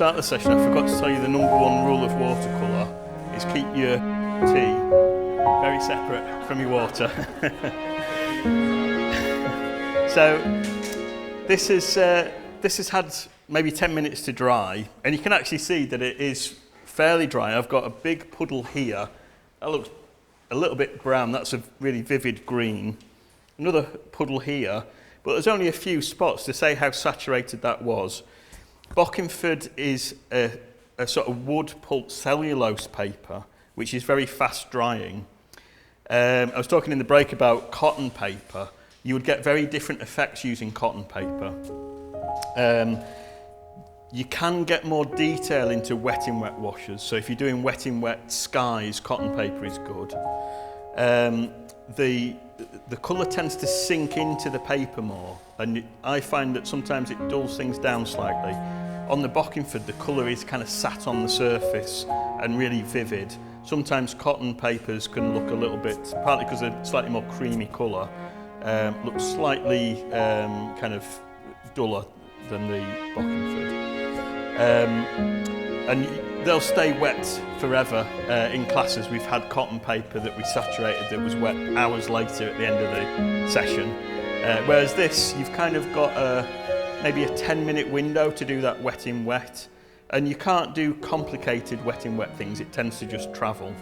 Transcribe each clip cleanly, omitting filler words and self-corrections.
start the session, I forgot to tell you the #1 rule of watercolour is keep your tea very separate from your water. So this has had maybe 10 minutes to dry, and you can actually see that it is fairly dry. I've got a big puddle here. That looks a little bit brown. That's a really vivid green. Another puddle here, but there's only a few spots to say how saturated that was. Bockingford is a sort of wood pulp cellulose paper, which is very fast drying. I was talking in the break about cotton paper. You would get very different effects using cotton paper. You can get more detail into wet in wet washes. So if you're doing wet in wet skies, cotton paper is good. The colour tends to sink into the paper more, and I find that sometimes it dulls things down slightly. On the Bockingford, the colour is kind of sat on the surface and really vivid. Sometimes cotton papers can look a little bit, partly because they're slightly more creamy colour, look slightly kind of duller than the Bockingford. And they'll stay wet forever. In classes, we've had cotton paper that we saturated that was wet hours later at the end of the session. Whereas this, you've kind of got maybe a 10-minute window to do that wet in wet. And you can't do complicated wet in wet things, it tends to just travel.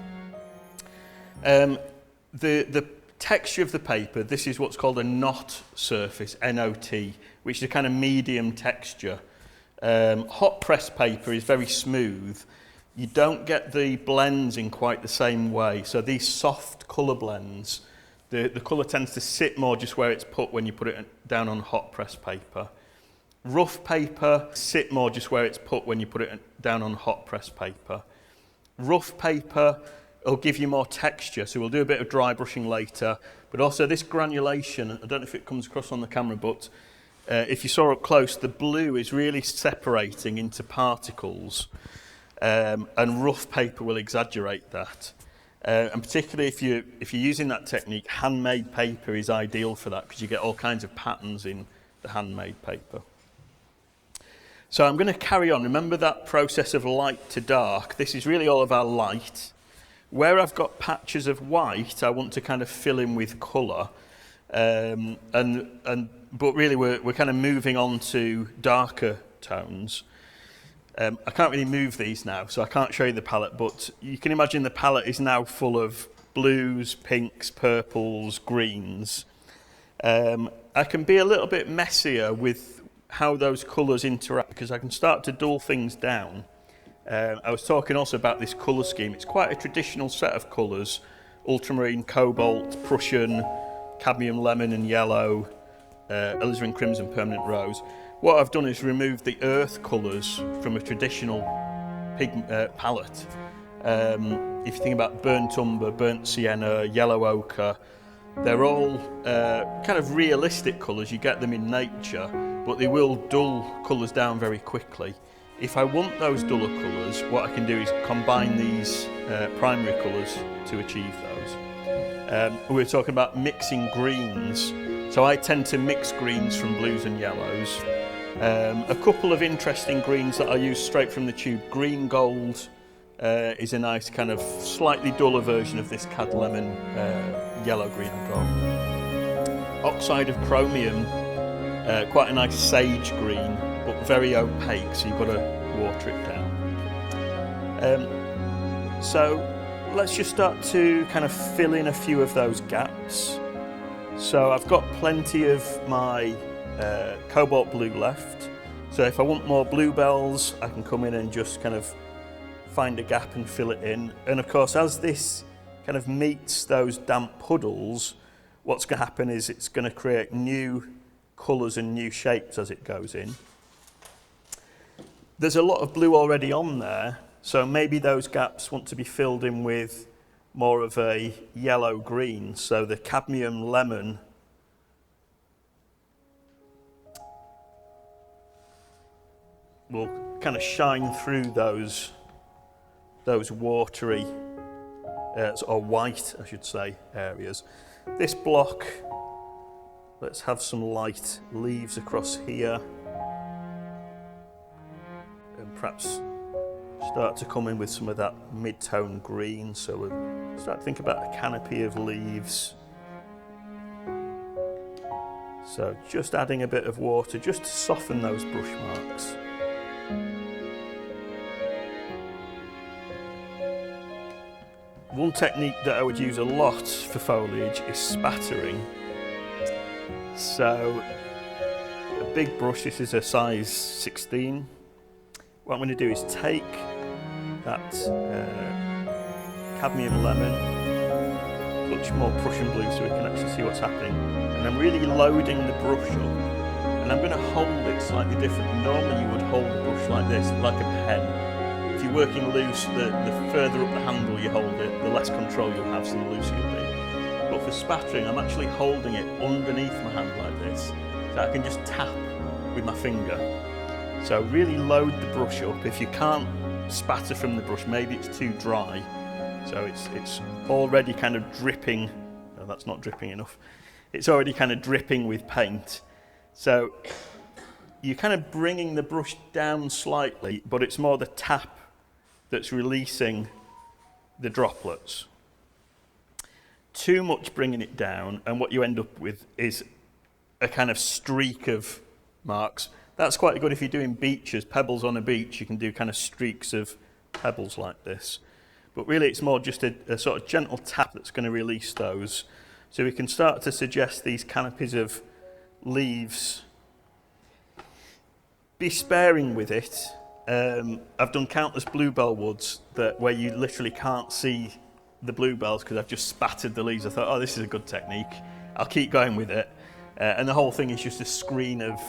The texture of the paper, this is what's called a knot surface, N-O-T, which is a kind of medium texture. Hot press paper is very smooth. You don't get the blends in quite the same way. So these soft colour blends, the colour tends to sit more just where it's put when you put it down on hot press paper. Rough paper sit more just where it's put when you put it down on hot press paper. Rough paper will give you more texture, so we'll do a bit of dry brushing later. But also this granulation, I don't know if it comes across on the camera, but if you saw up close, the blue is really separating into particles, and rough paper will exaggerate that. And particularly if you're using that technique, handmade paper is ideal for that because you get all kinds of patterns in the handmade paper. So I'm going to carry on. Remember that process of light to dark? This is really all of our light. Where I've got patches of white, I want to kind of fill in with colour. But really we're kind of moving on to darker tones. I can't really move these now, so I can't show you the palette, but you can imagine the palette is now full of blues, pinks, purples, greens. I can be a little bit messier with how those colours interact because I can start to dull things down. I was talking also about this colour scheme. It's quite a traditional set of colours: ultramarine, cobalt, Prussian, cadmium lemon and yellow, alizarin crimson, permanent rose. What I've done is removed the earth colours from a traditional palette. If you think about burnt umber, burnt sienna, yellow ochre, they're all kind of realistic colours. You get them in nature, but they will dull colours down very quickly. If I want those duller colours, what I can do is combine these primary colours to achieve those. We were talking about mixing greens, so I tend to mix greens from blues and yellows. A couple of interesting greens that I use straight from the tube. Green gold is a nice kind of slightly duller version of this cad lemon yellow, green and gold. Oxide of chromium, quite a nice sage green, but very opaque, so you've got to water it down. So let's just start to kind of fill in a few of those gaps. So I've got plenty of my cobalt blue left. So if I want more bluebells, I can come in and just kind of find a gap and fill it in. And of course, as this kind of meets those damp puddles, what's going to happen is it's going to create new colours and new shapes as it goes in. There's a lot of blue already on there, so maybe those gaps want to be filled in with more of a yellow-green. So the cadmium lemon will kind of shine through those watery, or white, I should say, areas. This block, let's have some light leaves across here. And perhaps start to come in with some of that mid-tone green. So we'll start to think about a canopy of leaves. So just adding a bit of water just to soften those brush marks. One technique that I would use a lot for foliage is spattering. So a big brush, this is a size 16. What I'm going to do is take that cadmium lemon, much more Prussian blue so we can actually see what's happening, and I'm really loading the brush up, and I'm going to hold it slightly different. Normally you would hold the brush like this, like a pen. If you're working loose, the further up the handle you hold it, the less control you'll have, so the looser you'll be. But for spattering, I'm actually holding it underneath my hand like this, so I can just tap with my finger. So really load the brush up. If you can't spatter from the brush, maybe it's too dry, so it's already kind of dripping. No, that's not dripping enough. It's already kind of dripping with paint. So you're kind of bringing the brush down slightly, but it's more the tap that's releasing the droplets. Too much bringing it down, and what you end up with is a kind of streak of marks. That's quite good if you're doing beaches, pebbles on a beach. You can do kind of streaks of pebbles like this. But really it's more just a sort of gentle tap that's going to release those. So we can start to suggest these canopies of leaves. Be sparing with it. I've done countless bluebell woods where you literally can't see the bluebells because I've just spattered the leaves. I thought, oh, this is a good technique. I'll keep going with it. And the whole thing is just a screen of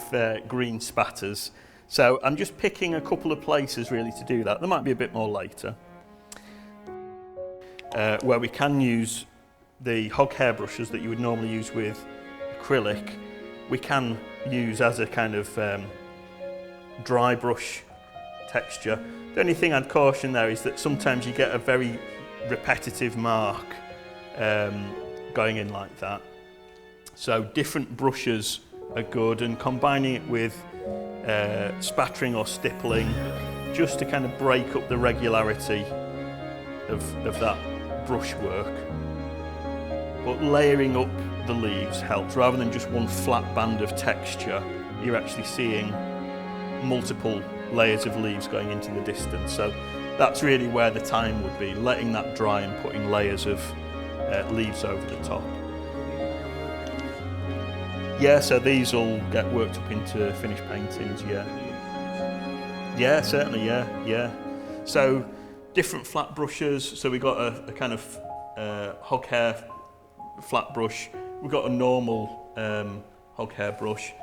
green spatters. So I'm just picking a couple of places really to do that. There might be a bit more later. Where we can use the hog hair brushes that you would normally use with acrylic, we can use as a kind of dry brush texture. The only thing I'd caution there is that sometimes you get a very repetitive mark going in like that. So different brushes are good, and combining it with spattering or stippling just to kind of break up the regularity of that brushwork. But layering up the leaves helps. Rather than just one flat band of texture, you're actually seeing multiple layers of leaves going into the distance. So that's really where the time would be, letting that dry and putting layers of leaves over the top. Yeah, so these all get worked up into finished paintings, yeah. Yeah, certainly, yeah. So different flat brushes. So we got a kind of hog hair flat brush. We've got a normal hog hair brush.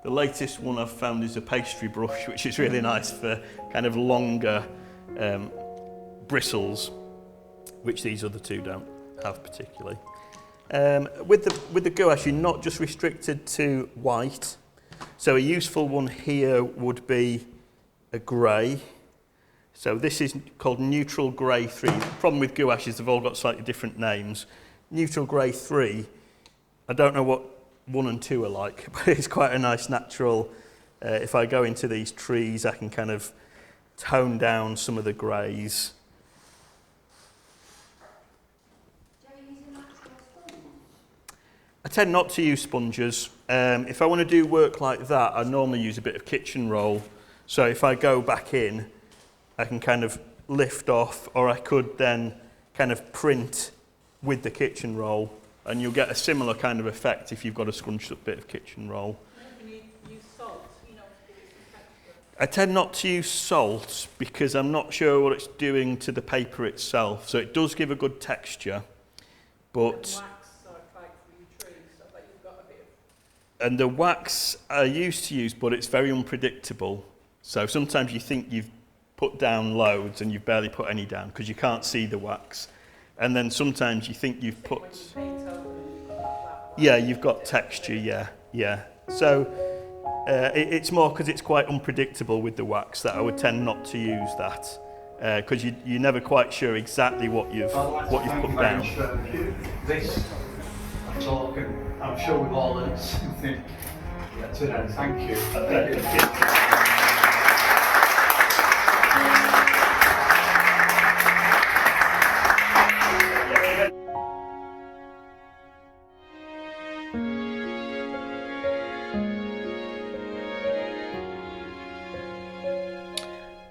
The latest one I've found is a pastry brush, which is really nice for kind of longer bristles, which these other two don't have particularly. With the gouache, you're not just restricted to white. So a useful one here would be a grey. So this is called Neutral Grey 3. The problem with gouaches, they've all got slightly different names. Neutral Grey 3, I don't know what 1 and 2 are like, but it's quite a nice natural. If I go into these trees, I can kind of tone down some of the greys. I tend not to use sponges. If I want to do work like that, I normally use a bit of kitchen roll. So if I go back in, I can kind of lift off, or I could then kind of print with the kitchen roll, and you'll get a similar kind of effect if you've got a scrunched up bit of kitchen roll. Can you use salt, to give it some texture? I tend not to use salt because I'm not sure what it's doing to the paper itself. So it does give a good texture, but... And the wax I used to use, but it's very unpredictable. So sometimes you think you've put down loads and you've barely put any down because you can't see the wax. And then sometimes you think you've put... Yeah, you've got texture, yeah. So it's more because it's quite unpredictable with the wax that I would tend not to use that. Because you're never quite sure exactly what you've put down. This talk, and I'm sure we've all learned something today. Thank you.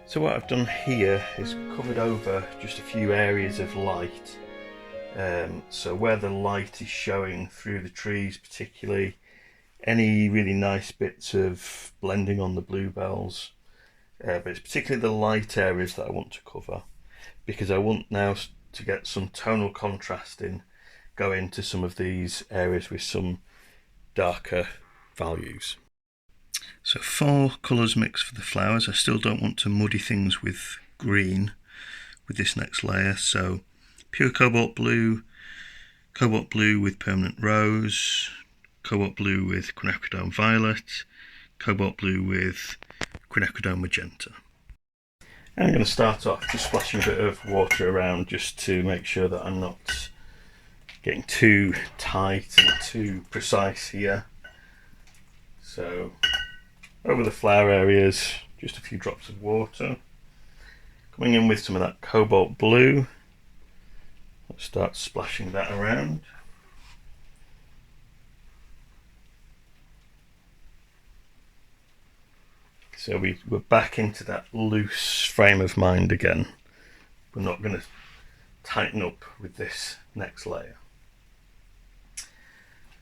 So what I've done here is covered over just a few areas of light. So where the light is showing through the trees particularly, any really nice bits of blending on the bluebells, but it's particularly the light areas that I want to cover, because I want now to get some tonal contrast in, go into some of these areas with some darker values. So 4 colours mixed for the flowers. I still don't want to muddy things with green with this next layer, so pure cobalt blue with permanent rose, cobalt blue with quinacridone violet, cobalt blue with quinacridone magenta. And I'm going to start off just splashing a bit of water around just to make sure that I'm not getting too tight and too precise here. So over the flower areas, just a few drops of water. Coming in with some of that cobalt blue, I'll start splashing that around. So we're back into that loose frame of mind again. We're not going to tighten up with this next layer.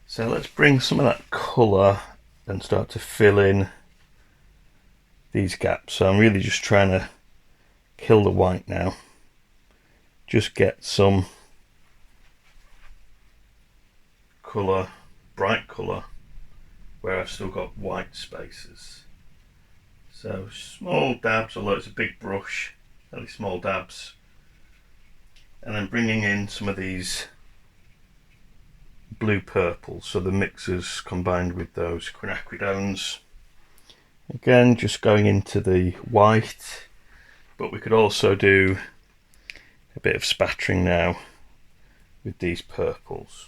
So let's bring some of that colour and start to fill in these gaps. So I'm really just trying to kill the white now. Just get some colour, bright colour, where I've still got white spaces. So small dabs, although it's a big brush, fairly small dabs. And then bringing in some of these blue purples, so the mixers combined with those quinacridones. Again, just going into the white, but we could also do a bit of spattering now with these purples.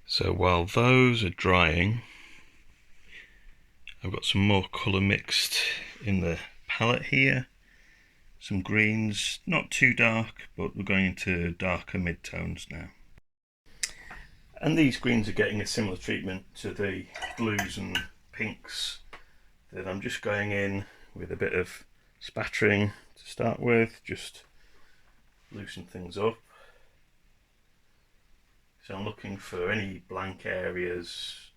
So while those are drying, I've got some more colour mixed in the palette here. Some greens, not too dark, but we're going into darker mid-tones now. And these greens are getting a similar treatment to the blues and pinks, that I'm just going in with a bit of spattering to start with, just loosen things up. So I'm looking for any blank areas,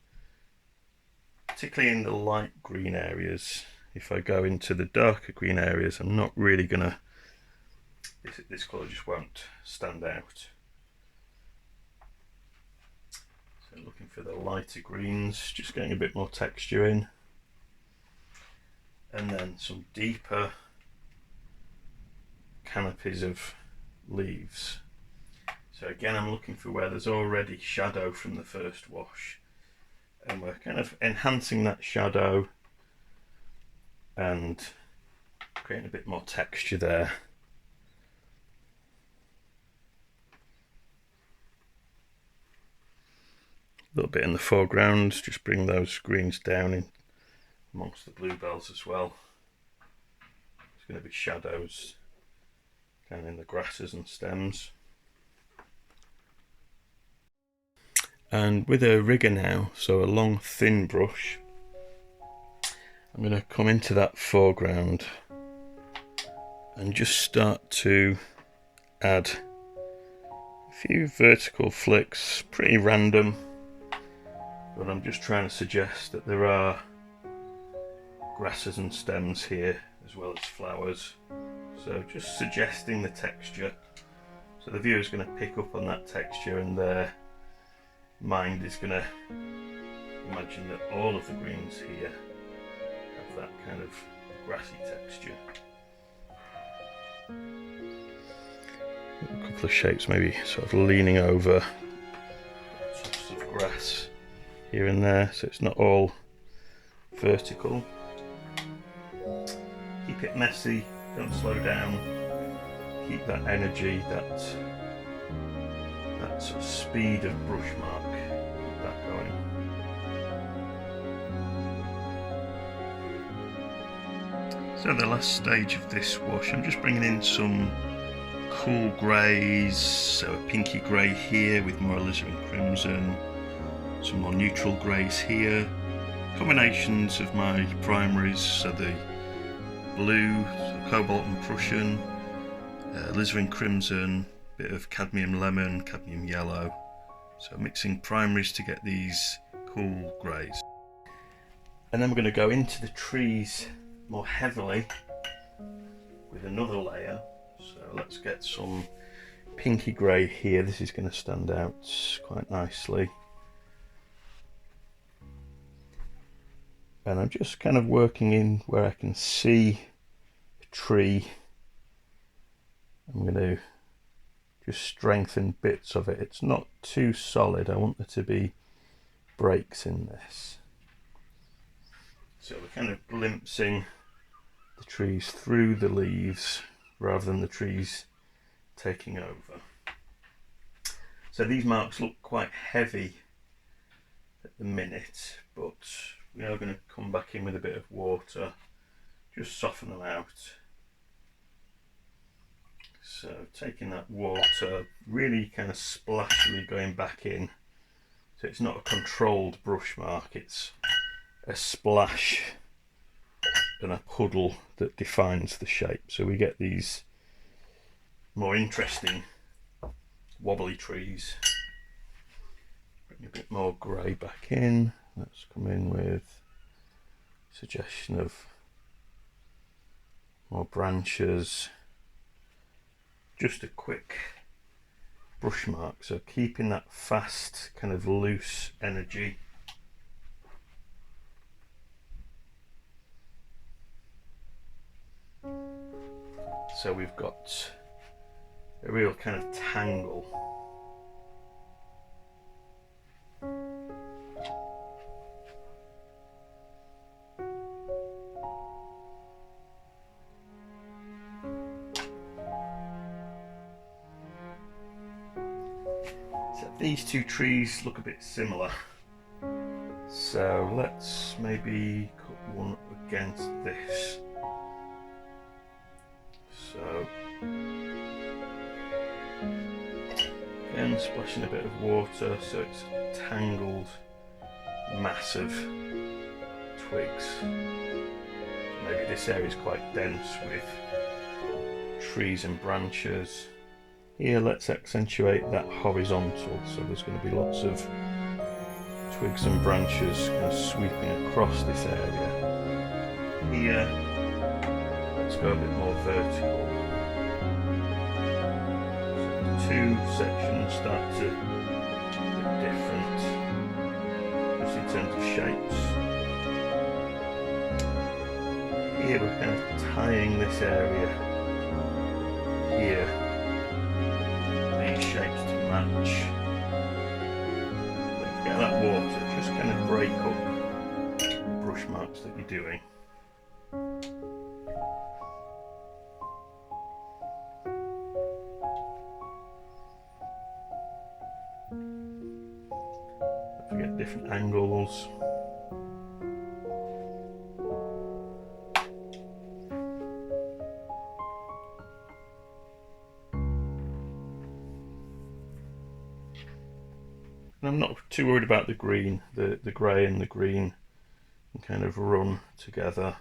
particularly in the light green areas. If I go into the darker green areas, I'm not really gonna, this colour just won't stand out. So looking for the lighter greens, just getting a bit more texture in. And then some deeper canopies of leaves. So again, I'm looking for where there's already shadow from the first wash, and we're kind of enhancing that shadow and creating a bit more texture there. A little bit in the foreground, just bring those greens down in amongst the bluebells as well. There's going to be shadows down in the grasses and stems. And with a rigger now, so a long thin brush, I'm going to come into that foreground and just start to add a few vertical flicks, pretty random, but I'm just trying to suggest that there are grasses and stems here as well as flowers. So just suggesting the texture, so the viewer's going to pick up on that texture, and their mind is going to imagine that all of the greens here have that kind of grassy texture. A couple of shapes maybe sort of leaning over tufts of grass here and there, so it's not all vertical. Keep it messy, don't slow down, keep that energy, that sort of speed of brush mark, keep that going. So the last stage of this wash, I'm just bringing in some cool greys, so a pinky grey here with more alizarin crimson, Some more neutral greys here. Combinations of my primaries, so the blue, so cobalt and Prussian, alizarin crimson, bit of cadmium lemon, cadmium yellow. So mixing primaries to get these cool greys. And then we're going to go into the trees more heavily with another layer. So let's get some pinky grey here. This is going to stand out quite nicely. And I'm just kind of working in where I can see a tree. I'm going to just strengthen bits of it. It's not too solid. I want there to be breaks in this. So we're kind of glimpsing the trees through the leaves rather than the trees taking over. So these marks look quite heavy at the minute, but we are going to come back in with a bit of water, just soften them out. So taking that water, really kind of splashily going back in. So it's not a controlled brush mark, it's a splash and a puddle that defines the shape. So we get these more interesting wobbly trees. Bring a bit more grey back in. Let's come in with a suggestion of more branches. Just a quick brush mark, so keeping that fast, kind of loose energy. So we've got a real kind of tangle. So these two trees look a bit similar. So let's maybe cut one against this. So again, splashing a bit of water so it's tangled, massive twigs. Maybe this area is quite dense with trees and branches. Here, let's accentuate that horizontal, so there's going to be lots of twigs and branches kind of sweeping across this area. Here, let's go a bit more vertical. So the two sections start to look different, just in terms of shapes. Here we're kind of tying this area here, these shapes to match. Don't forget that water, just kind of break up the brush marks that you're doing. Forget different angles. And I'm not too worried about the green. The grey and the green can kind of run together.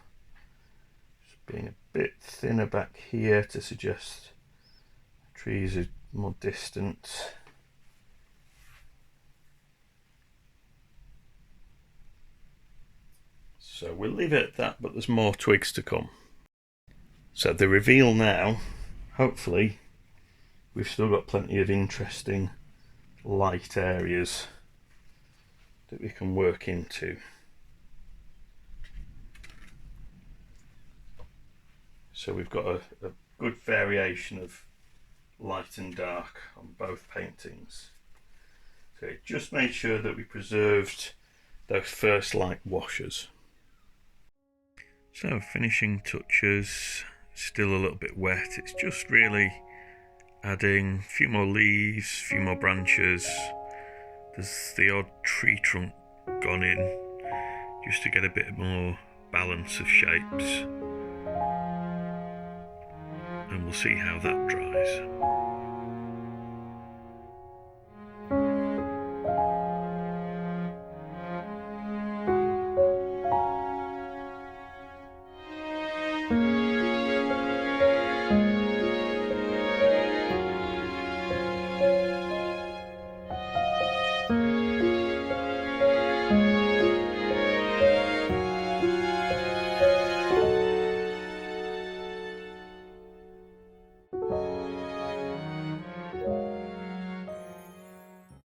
Just being a bit thinner back here to suggest the trees are more distant. So we'll leave it at that, but there's more twigs to come. So the reveal now, hopefully, we've still got plenty of interesting light areas that we can work into. So we've got a good variation of light and dark on both paintings. So it just made sure that we preserved those first light washes. So finishing touches, still a little bit wet. It's just really adding a few more leaves, a few more branches. There's the odd tree trunk gone in just to get a bit more balance of shapes. And we'll see how that dries.